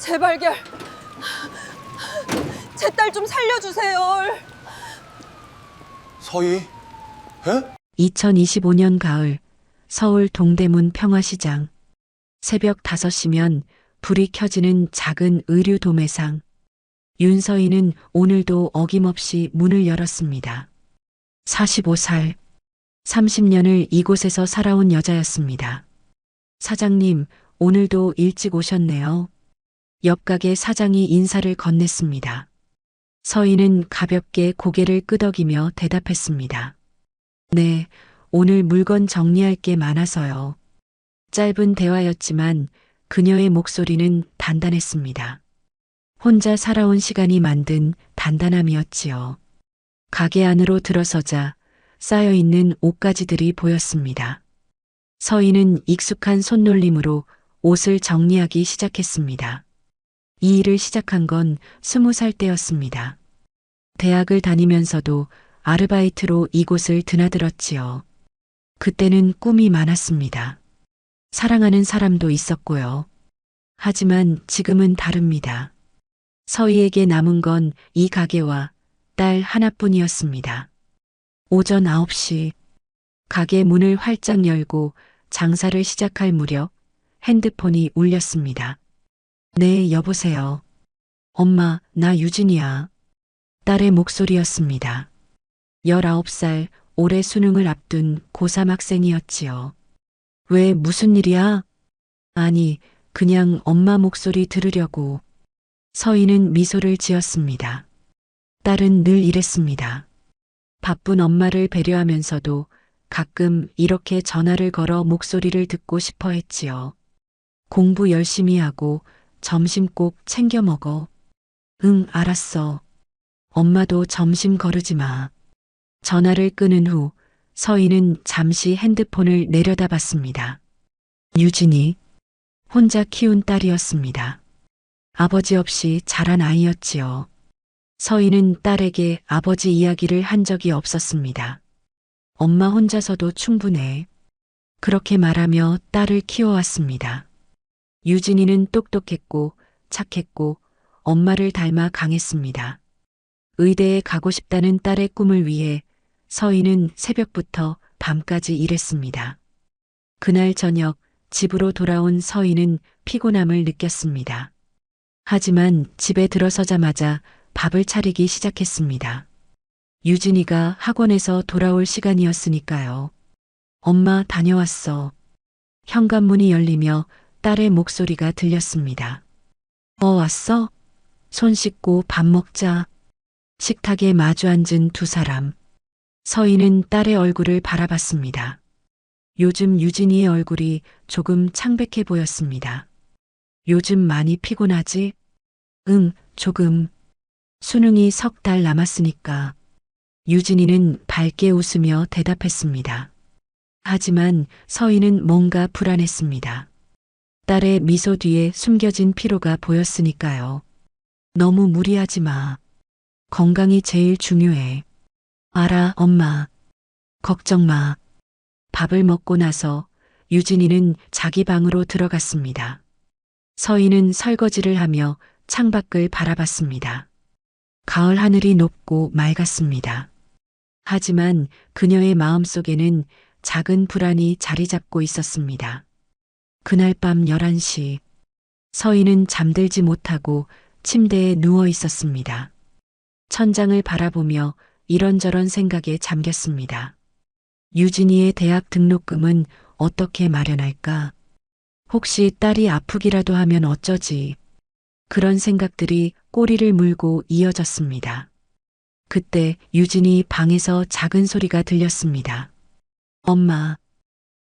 제발결. 제 딸 좀 살려주세요. 서희? 에? 2025년 가을 서울 동대문 평화시장. 새벽 5시면 불이 켜지는 작은 의류 도매상. 윤서희는 오늘도 어김없이 문을 열었습니다. 45살, 30년을 이곳에서 살아온 여자였습니다. 사장님, 오늘도 일찍 오셨네요. 옆 가게 사장이 인사를 건넸습니다. 서희는 가볍게 고개를 끄덕이며 대답했습니다. 네, 오늘 물건 정리할 게 많아서요. 짧은 대화였지만 그녀의 목소리는 단단했습니다. 혼자 살아온 시간이 만든 단단함이었지요. 가게 안으로 들어서자 쌓여있는 옷가지들이 보였습니다. 서희는 익숙한 손놀림으로 옷을 정리하기 시작했습니다. 이 일을 시작한 건 20살 때였습니다. 대학을 다니면서도 아르바이트로 이곳을 드나들었지요. 그때는 꿈이 많았습니다. 사랑하는 사람도 있었고요. 하지만 지금은 다릅니다. 서희에게 남은 건 이 가게와 딸 하나뿐이었습니다. 오전 9시 가게 문을 활짝 열고 장사를 시작할 무렵 핸드폰이 울렸습니다. 네, 여보세요. 엄마, 나 유진이야. 딸의 목소리였습니다. 19살 올해 수능을 앞둔 고3 학생이었지요. 왜 무슨 일이야? 아니, 그냥 엄마 목소리 들으려고. 서희는 미소를 지었습니다. 딸은 늘 이랬습니다. 바쁜 엄마를 배려하면서도 가끔 이렇게 전화를 걸어 목소리를 듣고 싶어 했지요. 공부 열심히 하고 점심 꼭 챙겨 먹어. 응, 알았어. 엄마도 점심 거르지 마. 전화를 끊은 후 서희는 잠시 핸드폰을 내려다봤습니다. 유진이 혼자 키운 딸이었습니다. 아버지 없이 자란 아이였지요. 서희는 딸에게 아버지 이야기를 한 적이 없었습니다. 엄마 혼자서도 충분해. 그렇게 말하며 딸을 키워왔습니다. 유진이는 똑똑했고 착했고 엄마를 닮아 강했습니다. 의대에 가고 싶다는 딸의 꿈을 위해 서희는 새벽부터 밤까지 일했습니다. 그날 저녁 집으로 돌아온 서희는 피곤함을 느꼈습니다. 하지만 집에 들어서자마자 밥을 차리기 시작했습니다. 유진이가 학원에서 돌아올 시간이었으니까요. 엄마 다녀왔어. 현관문이 열리며 딸의 목소리가 들렸습니다. 왔어? 손 씻고 밥 먹자. 식탁에 마주 앉은 두 사람. 서희는 딸의 얼굴을 바라봤습니다. 요즘 유진이의 얼굴이 조금 창백해 보였습니다. 요즘 많이 피곤하지? 응, 조금. 수능이 3달 남았으니까. 유진이는 밝게 웃으며 대답했습니다. 하지만 서희는 뭔가 불안했습니다. 딸의 미소 뒤에 숨겨진 피로가 보였으니까요. 너무 무리하지 마. 건강이 제일 중요해. 알아, 엄마. 걱정 마. 밥을 먹고 나서 유진이는 자기 방으로 들어갔습니다. 서희는 설거지를 하며 창밖을 바라봤습니다. 가을 하늘이 높고 맑았습니다. 하지만 그녀의 마음속에는 작은 불안이 자리 잡고 있었습니다. 그날 밤 11시, 서희는 잠들지 못하고 침대에 누워 있었습니다. 천장을 바라보며 이런저런 생각에 잠겼습니다. 유진이의 대학 등록금은 어떻게 마련할까? 혹시 딸이 아프기라도 하면 어쩌지? 그런 생각들이 꼬리를 물고 이어졌습니다. 그때 유진이 방에서 작은 소리가 들렸습니다. 엄마.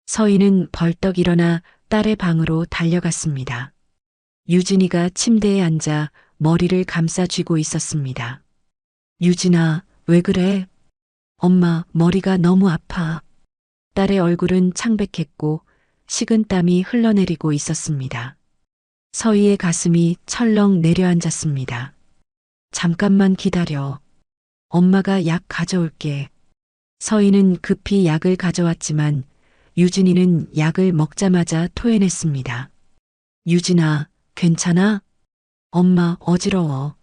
서희는 벌떡 일어나 딸의 방으로 달려갔습니다. 유진이가 침대에 앉아 머리를 감싸 쥐고 있었습니다. 유진아, 왜 그래? 엄마, 머리가 너무 아파. 딸의 얼굴은 창백했고 식은 땀이 흘러내리고 있었습니다. 서희의 가슴이 철렁 내려앉았습니다. 잠깐만 기다려. 엄마가 약 가져올게. 서희는 급히 약을 가져왔지만 유진이는 약을 먹자마자 토해냈습니다. 유진아, 괜찮아? 엄마, 어지러워.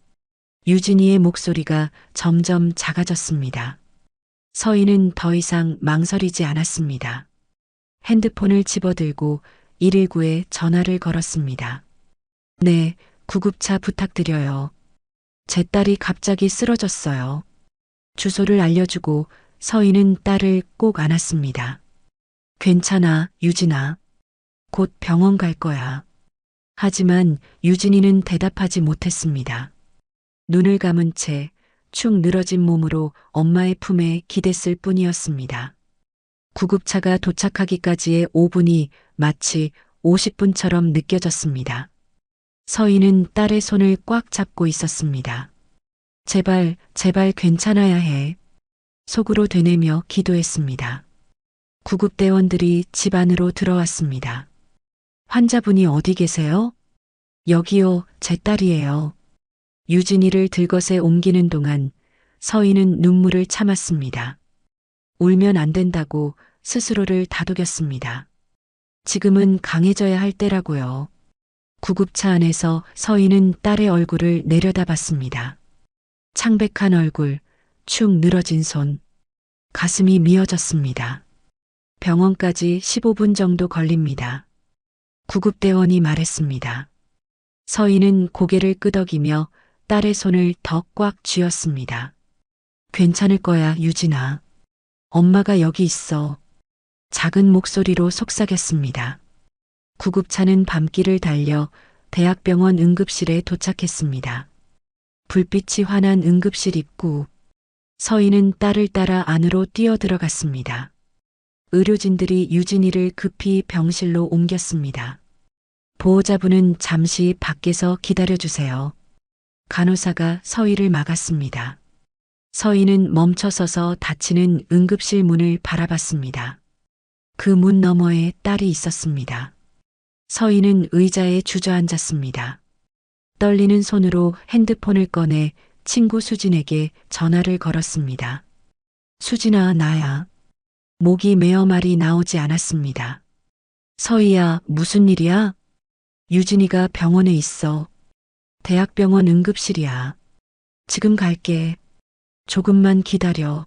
유진이의 목소리가 점점 작아졌습니다. 서희는 더 이상 망설이지 않았습니다. 핸드폰을 집어들고 119에 전화를 걸었습니다. 네, 구급차 부탁드려요. 제 딸이 갑자기 쓰러졌어요. 주소를 알려주고 서희는 딸을 꼭 안았습니다. 괜찮아, 유진아. 곧 병원 갈 거야. 하지만 유진이는 대답하지 못했습니다. 눈을 감은 채 축 늘어진 몸으로 엄마의 품에 기댔을 뿐이었습니다. 구급차가 도착하기까지의 5분이 마치 50분처럼 느껴졌습니다. 서희는 딸의 손을 꽉 잡고 있었습니다. 제발, 제발 괜찮아야 해. 속으로 되뇌며 기도했습니다. 구급대원들이 집 안으로 들어왔습니다. 환자분이 어디 계세요? 여기요, 제 딸이에요. 유진이를 들것에 옮기는 동안 서희는 눈물을 참았습니다. 울면 안 된다고 스스로를 다독였습니다. 지금은 강해져야 할 때라고요. 구급차 안에서 서희는 딸의 얼굴을 내려다봤습니다. 창백한 얼굴, 축 늘어진 손, 가슴이 미어졌습니다. 병원까지 15분 정도 걸립니다. 구급대원이 말했습니다. 서희는 고개를 끄덕이며 딸의 손을 더 꽉 쥐었습니다. 괜찮을 거야, 유진아. 엄마가 여기 있어. 작은 목소리로 속삭였습니다. 구급차는 밤길을 달려 대학병원 응급실에 도착했습니다. 불빛이 환한 응급실 입구. 서희는 딸을 따라 안으로 뛰어들어갔습니다. 의료진들이 유진이를 급히 병실로 옮겼습니다. 보호자분은 잠시 밖에서 기다려주세요. 간호사가 서희를 막았습니다. 서희는 멈춰서서 닫히는 응급실 문을 바라봤습니다. 그 문 너머에 딸이 있었습니다. 서희는 의자에 주저앉았습니다. 떨리는 손으로 핸드폰을 꺼내 친구 수진에게 전화를 걸었습니다. 수진아, 나야. 목이 메어 말이 나오지 않았습니다. 서희야, 무슨 일이야? 유진이가 병원에 있어. 대학병원 응급실이야. 지금 갈게. 조금만 기다려.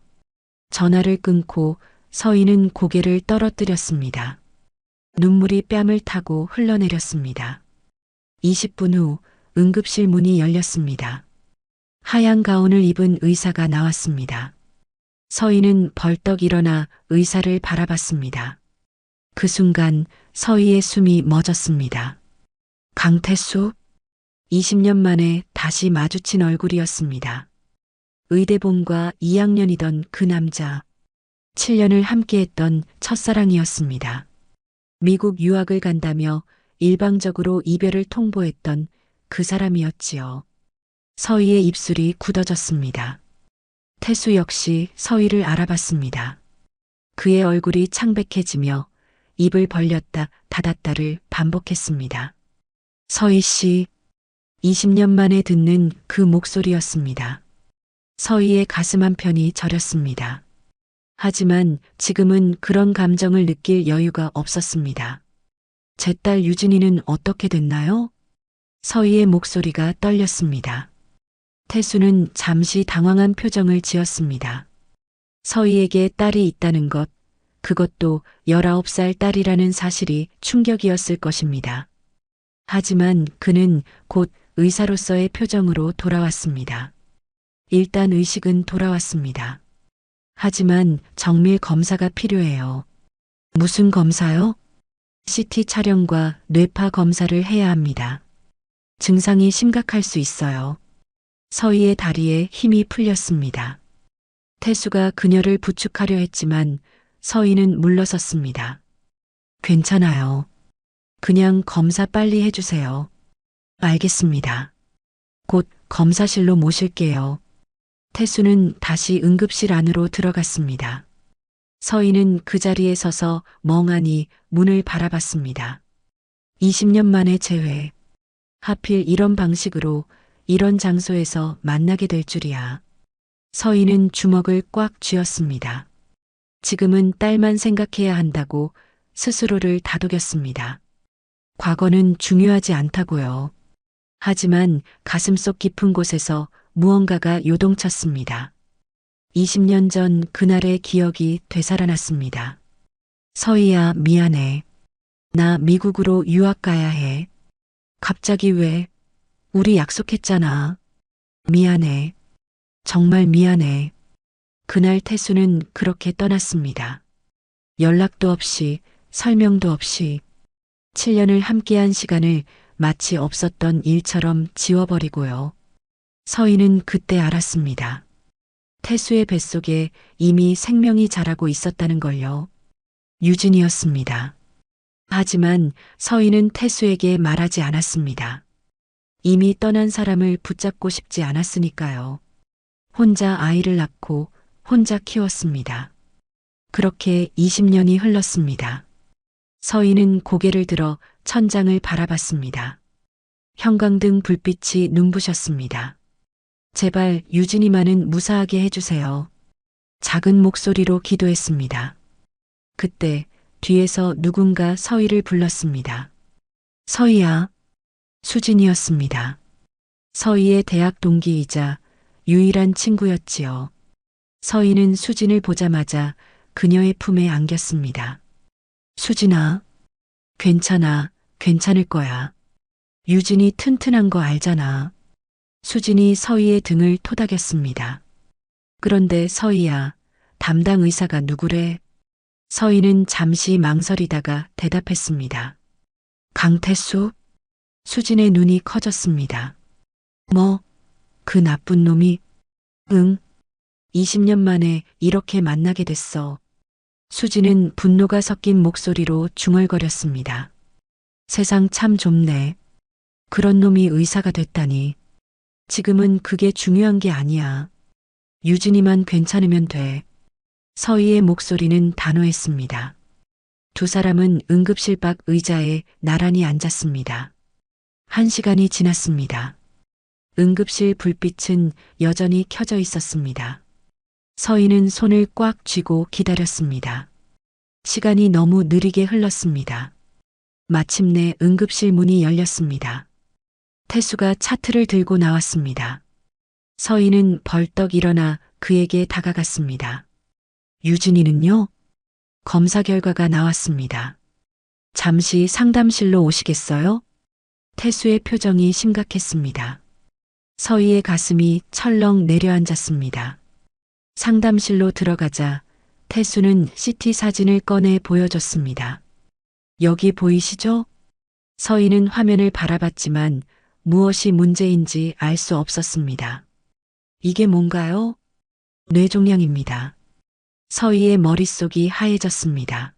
전화를 끊고 서희는 고개를 떨어뜨렸습니다. 눈물이 뺨을 타고 흘러내렸습니다. 20분 후 응급실 문이 열렸습니다. 하얀 가운을 입은 의사가 나왔습니다. 서희는 벌떡 일어나 의사를 바라봤습니다. 그 순간 서희의 숨이 멎었습니다. 강태수? 20년 만에 다시 마주친 얼굴이었습니다. 의대본과 2학년이던 그 남자. 7년을 함께했던 첫사랑이었습니다. 미국 유학을 간다며 일방적으로 이별을 통보했던 그 사람이었지요. 서희의 입술이 굳어졌습니다. 태수 역시 서희를 알아봤습니다. 그의 얼굴이 창백해지며 입을 벌렸다 닫았다를 반복했습니다. 서희 씨, 20년 만에 듣는 그 목소리였습니다. 서희의 가슴 한편이 저렸습니다. 하지만 지금은 그런 감정을 느낄 여유가 없었습니다. 제 딸 유진이는 어떻게 됐나요? 서희의 목소리가 떨렸습니다. 태수는 잠시 당황한 표정을 지었습니다. 서희에게 딸이 있다는 것, 그것도 19살 딸이라는 사실이 충격이었을 것입니다. 하지만 그는 곧 의사로서의 표정으로 돌아왔습니다. 일단 의식은 돌아왔습니다. 하지만 정밀 검사가 필요해요. 무슨 검사요? CT 촬영과 뇌파 검사를 해야 합니다. 증상이 심각할 수 있어요. 서희의 다리에 힘이 풀렸습니다. 태수가 그녀를 부축하려 했지만 서희는 물러섰습니다. 괜찮아요. 그냥 검사 빨리 해주세요. 알겠습니다. 곧 검사실로 모실게요. 태수는 다시 응급실 안으로 들어갔습니다. 서희는 그 자리에 서서 멍하니 문을 바라봤습니다. 20년 만의 재회. 하필 이런 방식으로 이런 장소에서 만나게 될 줄이야. 서희는 주먹을 꽉 쥐었습니다. 지금은 딸만 생각해야 한다고 스스로를 다독였습니다. 과거는 중요하지 않다고요. 하지만 가슴속 깊은 곳에서 무언가가 요동쳤습니다. 20년 전 그날의 기억이 되살아났습니다. 서희야, 미안해. 나 미국으로 유학 가야 해. 갑자기 왜? 우리 약속했잖아. 미안해. 정말 미안해. 그날 태수는 그렇게 떠났습니다. 연락도 없이, 설명도 없이 7년을 함께한 시간을 마치 없었던 일처럼 지워버리고요. 서희는 그때 알았습니다. 태수의 뱃속에 이미 생명이 자라고 있었다는 걸요. 유진이었습니다. 하지만 서희는 태수에게 말하지 않았습니다. 이미 떠난 사람을 붙잡고 싶지 않았으니까요. 혼자 아이를 낳고 혼자 키웠습니다. 그렇게 20년이 흘렀습니다. 서희는 고개를 들어 천장을 바라봤습니다. 형광등 불빛이 눈부셨습니다. 제발 유진이만은 무사하게 해주세요. 작은 목소리로 기도했습니다. 그때 뒤에서 누군가 서희를 불렀습니다. 서희야. 수진이었습니다. 서희의 대학 동기이자 유일한 친구였지요. 서희는 수진을 보자마자 그녀의 품에 안겼습니다. 수진아, 괜찮아, 괜찮을 거야. 유진이 튼튼한 거 알잖아. 수진이 서희의 등을 토닥였습니다. 그런데 서희야, 담당 의사가 누구래? 서희는 잠시 망설이다가 대답했습니다. 강태수? 수진의 눈이 커졌습니다. 뭐, 그 나쁜 놈이? 응. 20년 만에 이렇게 만나게 됐어. 수진은 분노가 섞인 목소리로 중얼거렸습니다. 세상 참 좁네. 그런 놈이 의사가 됐다니. 지금은 그게 중요한 게 아니야. 유진이만 괜찮으면 돼. 서희의 목소리는 단호했습니다. 두 사람은 응급실 밖 의자에 나란히 앉았습니다. 1시간이 지났습니다. 응급실 불빛은 여전히 켜져 있었습니다. 서희는 손을 꽉 쥐고 기다렸습니다. 시간이 너무 느리게 흘렀습니다. 마침내 응급실 문이 열렸습니다. 태수가 차트를 들고 나왔습니다. 서희는 벌떡 일어나 그에게 다가갔습니다. 유진이는요? 검사 결과가 나왔습니다. 잠시 상담실로 오시겠어요? 태수의 표정이 심각했습니다. 서희의 가슴이 철렁 내려앉았습니다. 상담실로 들어가자 태수는 CT 사진을 꺼내 보여줬습니다. 여기 보이시죠? 서희는 화면을 바라봤지만 무엇이 문제인지 알 수 없었습니다. 이게 뭔가요? 뇌종양입니다. 서희의 머릿속이 하얘졌습니다.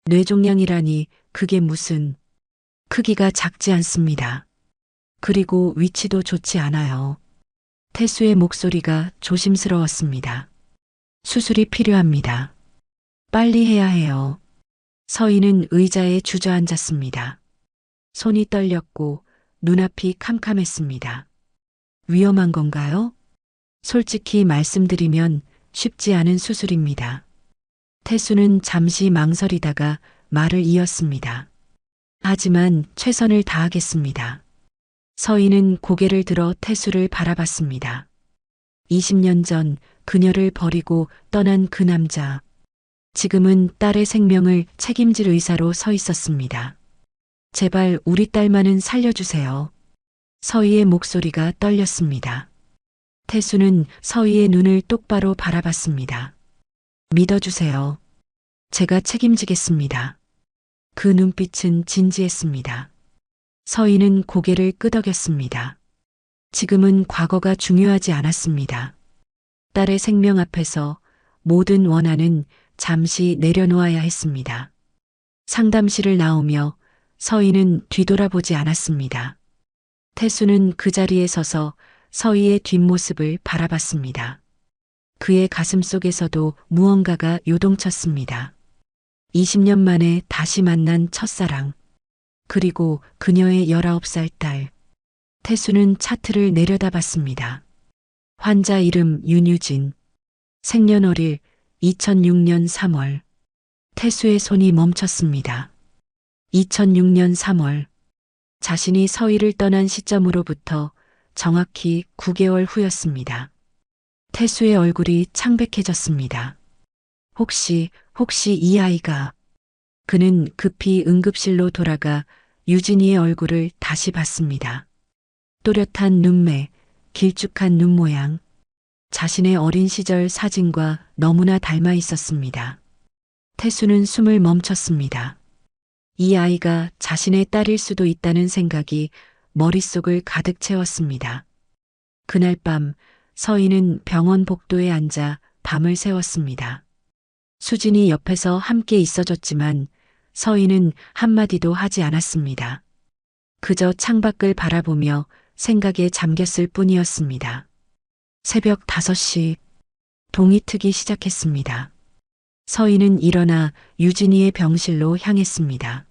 뇌종양이라니 그게 무슨... 크기가 작지 않습니다. 그리고 위치도 좋지 않아요. 태수의 목소리가 조심스러웠습니다. 수술이 필요합니다. 빨리 해야 해요. 서희는 의자에 주저앉았습니다. 손이 떨렸고 눈앞이 캄캄했습니다. 위험한 건가요? 솔직히 말씀드리면 쉽지 않은 수술입니다. 태수는 잠시 망설이다가 말을 이었습니다. 하지만 최선을 다하겠습니다. 서희는 고개를 들어 태수를 바라봤습니다. 20년 전 그녀를 버리고 떠난 그 남자. 지금은 딸의 생명을 책임질 의사로 서 있었습니다. 제발 우리 딸만은 살려주세요. 서희의 목소리가 떨렸습니다. 태수는 서희의 눈을 똑바로 바라봤습니다. 믿어주세요. 제가 책임지겠습니다. 그 눈빛은 진지했습니다. 서희는 고개를 끄덕였습니다. 지금은 과거가 중요하지 않았습니다. 딸의 생명 앞에서 모든 원한은 잠시 내려놓아야 했습니다. 상담실을 나오며 서희는 뒤돌아보지 않았습니다. 태수는 그 자리에 서서 서희의 뒷모습을 바라봤습니다. 그의 가슴 속에서도 무언가가 요동쳤습니다. 20년 만에 다시 만난 첫사랑, 그리고 그녀의 19살 딸. 태수는 차트를 내려다봤습니다. 환자 이름 윤유진, 생년월일 2006년 3월. 태수의 손이 멈췄습니다. 2006년 3월. 자신이 서희를 떠난 시점으로부터 정확히 9개월 후였습니다. 태수의 얼굴이 창백해졌습니다. 혹시 이 아이가... 그는 급히 응급실로 돌아가 유진이의 얼굴을 다시 봤습니다. 또렷한 눈매, 길쭉한 눈 모양, 자신의 어린 시절 사진과 너무나 닮아 있었습니다. 태수는 숨을 멈췄습니다. 이 아이가 자신의 딸일 수도 있다는 생각이 머릿속을 가득 채웠습니다. 그날 밤 서희는 병원 복도에 앉아 밤을 새웠습니다. 수진이 옆에서 함께 있어줬지만 서희는 한마디도 하지 않았습니다. 그저 창밖을 바라보며 생각에 잠겼을 뿐이었습니다. 새벽 5시, 동이 트기 시작했습니다. 서희는 일어나 유진이의 병실로 향했습니다.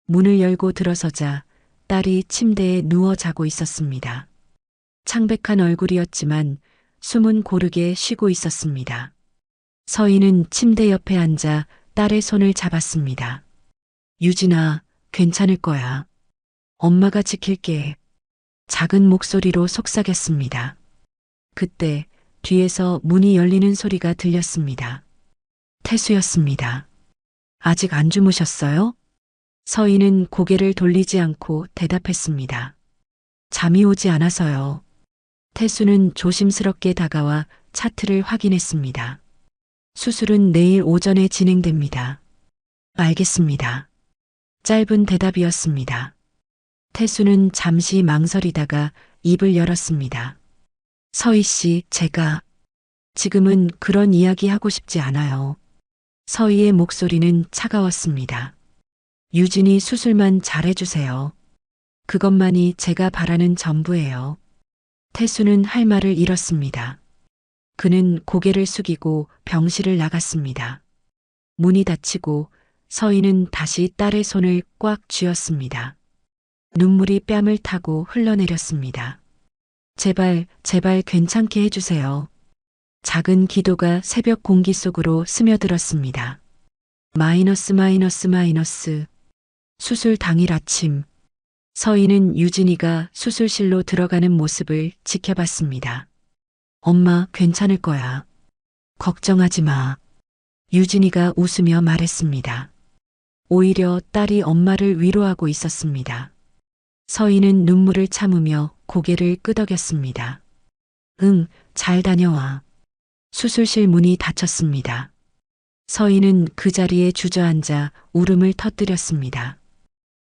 문을 열고 들어서자 딸이 침대에 누워 자고 있었습니다. 창백한 얼굴이었지만 숨은 고르게 쉬고 있었습니다. 서희는 침대 옆에 앉아 딸의 손을 잡았습니다. 유진아, 괜찮을 거야. 엄마가 지킬게. 작은 목소리로 속삭였습니다. 그때 뒤에서 문이 열리는 소리가 들렸습니다. 태수였습니다. 아직 안 주무셨어요? 서희는 고개를 돌리지 않고 대답했습니다. 잠이 오지 않아서요. 태수는 조심스럽게 다가와 차트를 확인했습니다. 수술은 내일 오전에 진행됩니다. 알겠습니다. 짧은 대답이었습니다. 태수는 잠시 망설이다가 입을 열었습니다. 서희 씨, 제가 지금은 그런 이야기 하고 싶지 않아요. 서희의 목소리는 차가웠습니다. 유진이 수술만 잘해주세요. 그것만이 제가 바라는 전부예요. 태수는 할 말을 잃었습니다. 그는 고개를 숙이고 병실을 나갔습니다. 문이 닫히고 서희는 다시 딸의 손을 꽉 쥐었습니다. 눈물이 뺨을 타고 흘러내렸습니다. 제발 괜찮게 해주세요. 작은 기도가 새벽 공기 속으로 스며들었습니다. 마이너스. 수술 당일 아침, 서희는 유진이가 수술실로 들어가는 모습을 지켜봤습니다. 엄마, 괜찮을 거야. 걱정하지 마. 유진이가 웃으며 말했습니다. 오히려 딸이 엄마를 위로하고 있었습니다. 서희는 눈물을 참으며 고개를 끄덕였습니다. 응, 잘 다녀와. 수술실 문이 닫혔습니다. 서희는 그 자리에 주저앉아 울음을 터뜨렸습니다.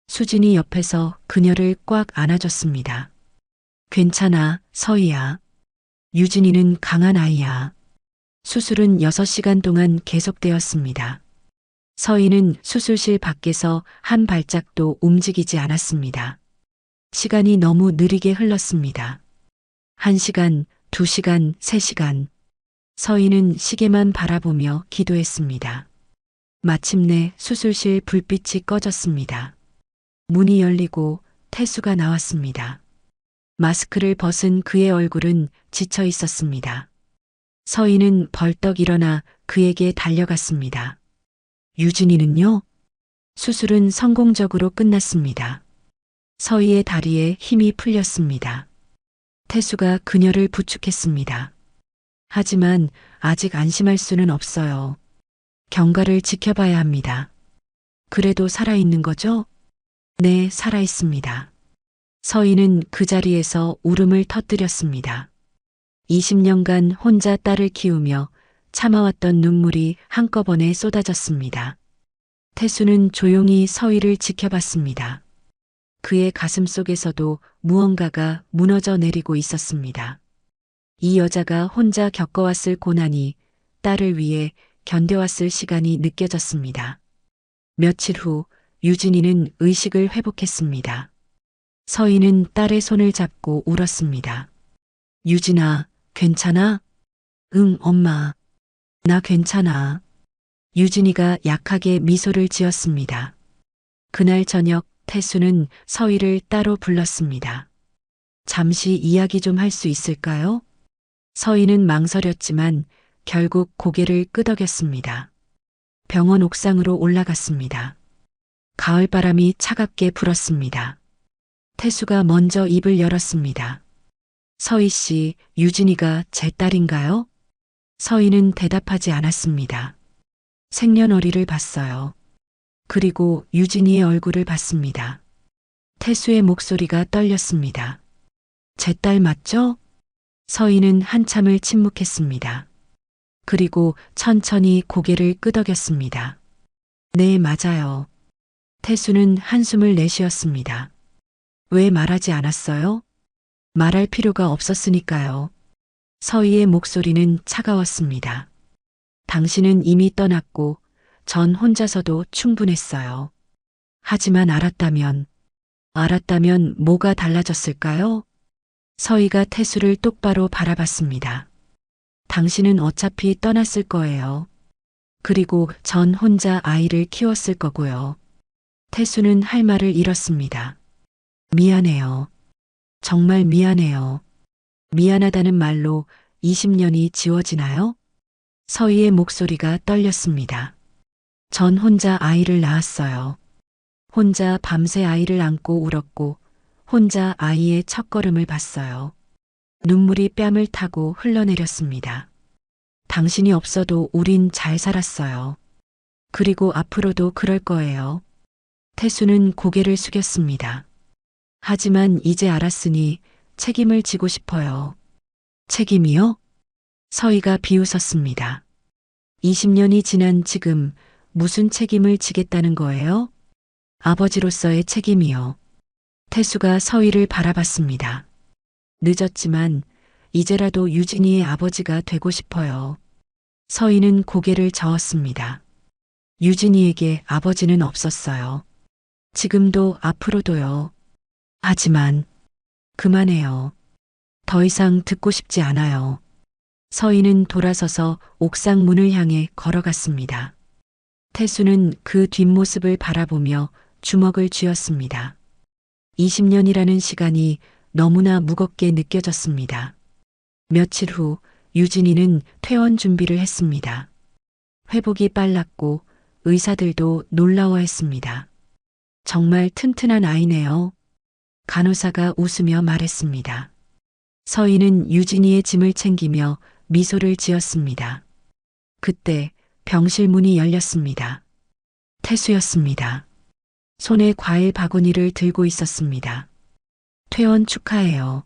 수진이 옆에서 그녀를 꽉 안아줬습니다. 괜찮아, 서희야. 유진이는 강한 아이야. 수술은 6시간 동안 계속되었습니다. 서희는 수술실 밖에서 한 발짝도 움직이지 않았습니다. 시간이 너무 느리게 흘렀습니다. 1시간, 2시간, 3시간. 서희는 시계만 바라보며 기도했습니다. 마침내 수술실 불빛이 꺼졌습니다. 문이 열리고 태수가 나왔습니다. 마스크를 벗은 그의 얼굴은 지쳐 있었습니다. 서희는 벌떡 일어나 그에게 달려갔습니다. 유진이는요? 수술은 성공적으로 끝났습니다. 서희의 다리에 힘이 풀렸습니다. 태수가 그녀를 부축했습니다. 하지만 아직 안심할 수는 없어요. 경과를 지켜봐야 합니다. 그래도 살아있는 거죠? 네, 살아있습니다. 서희는 그 자리에서 울음을 터뜨렸습니다. 20년간 혼자 딸을 키우며 참아왔던 눈물이 한꺼번에 쏟아졌습니다. 태수는 조용히 서희를 지켜봤습니다. 그의 가슴 속에서도 무언가가 무너져 내리고 있었습니다. 이 여자가 혼자 겪어왔을 고난이, 딸을 위해 견뎌왔을 시간이 느껴졌습니다. 며칠 후 유진이는 의식을 회복했습니다. 서희는 딸의 손을 잡고 울었습니다. 유진아, 괜찮아? 응, 엄마. 나 괜찮아. 유진이가 약하게 미소를 지었습니다. 그날 저녁 태수는 서희를 따로 불렀습니다. 잠시 이야기 좀 할 수 있을까요? 서희는 망설였지만 결국 고개를 끄덕였습니다. 병원 옥상으로 올라갔습니다. 가을바람이 차갑게 불었습니다. 태수가 먼저 입을 열었습니다. 서희 씨, 유진이가 제 딸인가요? 서희는 대답하지 않았습니다. 생년월일을 봤어요. 그리고 유진이의 얼굴을 봤습니다. 태수의 목소리가 떨렸습니다. 제 딸 맞죠? 서희는 한참을 침묵했습니다. 그리고 천천히 고개를 끄덕였습니다. 네, 맞아요. 태수는 한숨을 내쉬었습니다. 왜 말하지 않았어요? 말할 필요가 없었으니까요. 서희의 목소리는 차가웠습니다. 당신은 이미 떠났고 전 혼자서도 충분했어요. 하지만 알았다면 뭐가 달라졌을까요? 서희가 태수를 똑바로 바라봤습니다. 당신은 어차피 떠났을 거예요. 그리고 전 혼자 아이를 키웠을 거고요. 태수는 할 말을 잃었습니다. 미안해요. 정말 미안해요. 미안하다는 말로 20년이 지워지나요? 서희의 목소리가 떨렸습니다. 전 혼자 아이를 낳았어요. 혼자 밤새 아이를 안고 울었고 혼자 아이의 첫걸음을 봤어요. 눈물이 뺨을 타고 흘러내렸습니다. 당신이 없어도 우린 잘 살았어요. 그리고 앞으로도 그럴 거예요. 태수는 고개를 숙였습니다. 하지만 이제 알았으니 책임을 지고 싶어요. 책임이요? 서희가 비웃었습니다. 20년이 지난 지금 무슨 책임을 지겠다는 거예요? 아버지로서의 책임이요. 태수가 서희를 바라봤습니다. 늦었지만 이제라도 유진이의 아버지가 되고 싶어요. 서희는 고개를 저었습니다. 유진이에게 아버지는 없었어요. 지금도 앞으로도요. 하지만 그만해요. 더 이상 듣고 싶지 않아요. 서희는 돌아서서 옥상 문을 향해 걸어갔습니다. 태수는 그 뒷모습을 바라보며 주먹을 쥐었습니다. 20년이라는 시간이 너무나 무겁게 느껴졌습니다. 며칠 후 유진이는 퇴원 준비를 했습니다. 회복이 빨랐고 의사들도 놀라워했습니다. 정말 튼튼한 아이네요. 간호사가 웃으며 말했습니다. 서희는 유진이의 짐을 챙기며 미소를 지었습니다. 그때 병실 문이 열렸습니다. 태수였습니다. 손에 과일 바구니를 들고 있었습니다. 퇴원 축하해요.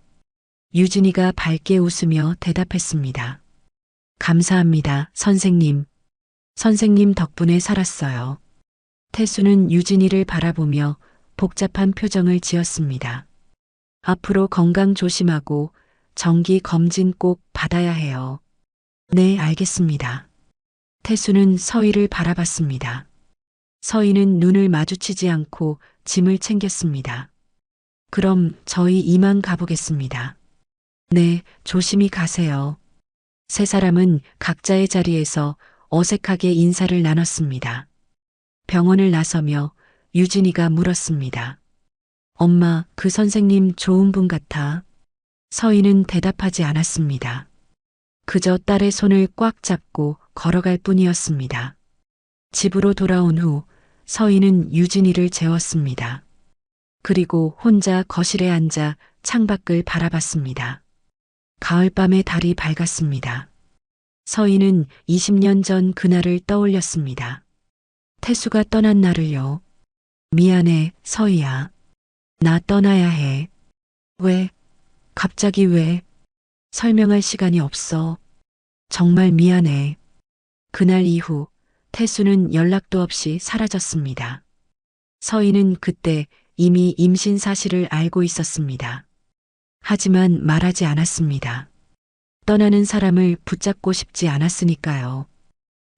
유진이가 밝게 웃으며 대답했습니다. 감사합니다, 선생님. 선생님 덕분에 살았어요. 태수는 유진이를 바라보며 복잡한 표정을 지었습니다. 앞으로 건강 조심하고 정기 검진 꼭 받아야 해요. 네, 알겠습니다. 태수는 서희를 바라봤습니다. 서희는 눈을 마주치지 않고 짐을 챙겼습니다. 그럼 저희 이만 가보겠습니다. 네, 조심히 가세요. 세 사람은 각자의 자리에서 어색하게 인사를 나눴습니다. 병원을 나서며 유진이가 물었습니다. 엄마, 그 선생님 좋은 분 같아. 서희는 대답하지 않았습니다. 그저 딸의 손을 꽉 잡고 걸어갈 뿐이었습니다. 집으로 돌아온 후 서희는 유진이를 재웠습니다. 그리고 혼자 거실에 앉아 창밖을 바라봤습니다. 가을밤의 달이 밝았습니다. 서희는 20년 전 그날을 떠올렸습니다. 태수가 떠난 날을요. 미안해, 서희야. 나 떠나야 해. 왜? 갑자기 왜? 설명할 시간이 없어. 정말 미안해. 그날 이후 태수는 연락도 없이 사라졌습니다. 서희는 그때 이미 임신 사실을 알고 있었습니다. 하지만 말하지 않았습니다. 떠나는 사람을 붙잡고 싶지 않았으니까요.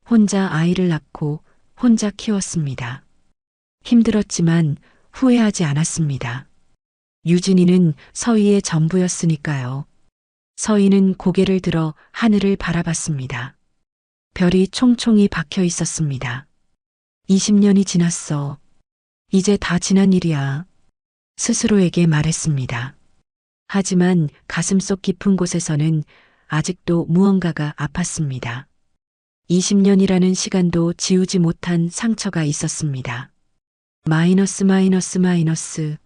혼자 아이를 낳고 혼자 키웠습니다. 힘들었지만 후회하지 않았습니다. 유진이는 서희의 전부였으니까요. 서희는 고개를 들어 하늘을 바라봤습니다. 별이 총총히 박혀 있었습니다. 20년이 지났어. 이제 다 지난 일이야. 스스로에게 말했습니다. 하지만 가슴속 깊은 곳에서는 아직도 무언가가 아팠습니다. 20년이라는 시간도 지우지 못한 상처가 있었습니다. 마이너스 마이너스 마이너스.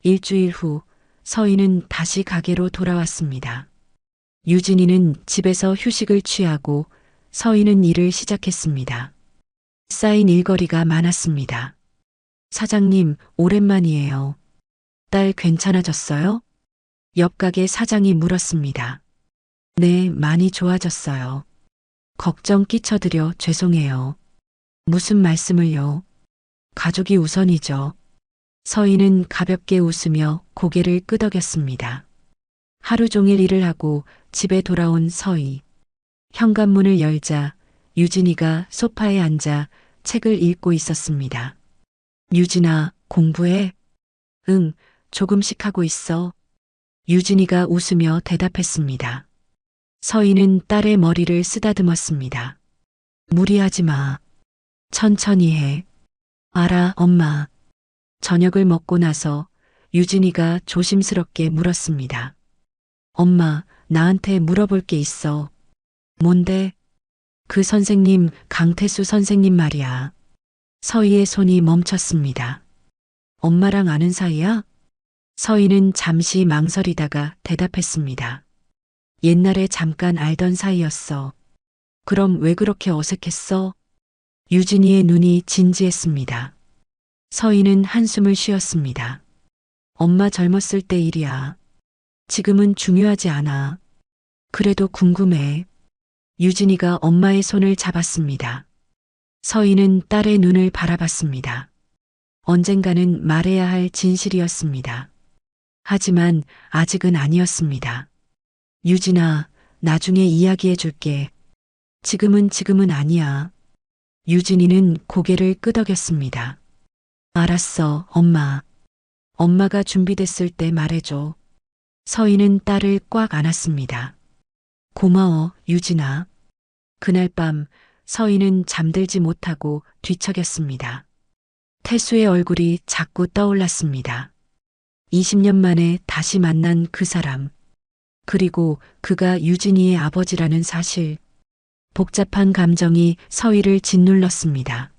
일주일 후 서희는 다시 가게로 돌아왔습니다. 유진이는 집에서 휴식을 취하고 서희는 일을 시작했습니다. 쌓인 일거리가 많았습니다. 사장님, 오랜만이에요. 딸 괜찮아졌어요? 옆 가게 사장이 물었습니다. 네, 많이 좋아졌어요. 걱정 끼쳐드려 죄송해요. 무슨 말씀을요? 가족이 우선이죠. 서희는 가볍게 웃으며 고개를 끄덕였습니다. 하루 종일 일을 하고 집에 돌아온 서희. 현관문을 열자 유진이가 소파에 앉아 책을 읽고 있었습니다. 유진아, 공부해? 응, 조금씩 하고 있어. 유진이가 웃으며 대답했습니다. 서희는 딸의 머리를 쓰다듬었습니다. 무리하지 마. 천천히 해. 알아, 엄마. 저녁을 먹고 나서 유진이가 조심스럽게 물었습니다. 엄마, 나한테 물어볼 게 있어. 뭔데? 그 선생님, 강태수 선생님 말이야. 서희의 손이 멈췄습니다. 엄마랑 아는 사이야? 서희는 잠시 망설이다가 대답했습니다. 옛날에 잠깐 알던 사이였어. 그럼 왜 그렇게 어색했어? 유진이의 눈이 진지했습니다. 서희는 한숨을 쉬었습니다. 엄마 젊었을 때 일이야. 지금은 중요하지 않아. 그래도 궁금해. 유진이가 엄마의 손을 잡았습니다. 서희는 딸의 눈을 바라봤습니다. 언젠가는 말해야 할 진실이었습니다. 하지만 아직은 아니었습니다. 유진아, 나중에 이야기해 줄게. 지금은 아니야. 유진이는 고개를 끄덕였습니다. 알았어, 엄마. 엄마가 준비됐을 때 말해줘. 서희는 딸을 꽉 안았습니다. 고마워, 유진아. 그날 밤 서희는 잠들지 못하고 뒤척였습니다. 태수의 얼굴이 자꾸 떠올랐습니다. 20년 만에 다시 만난 그 사람. 그리고 그가 유진이의 아버지라는 사실. 복잡한 감정이 서희를 짓눌렀습니다.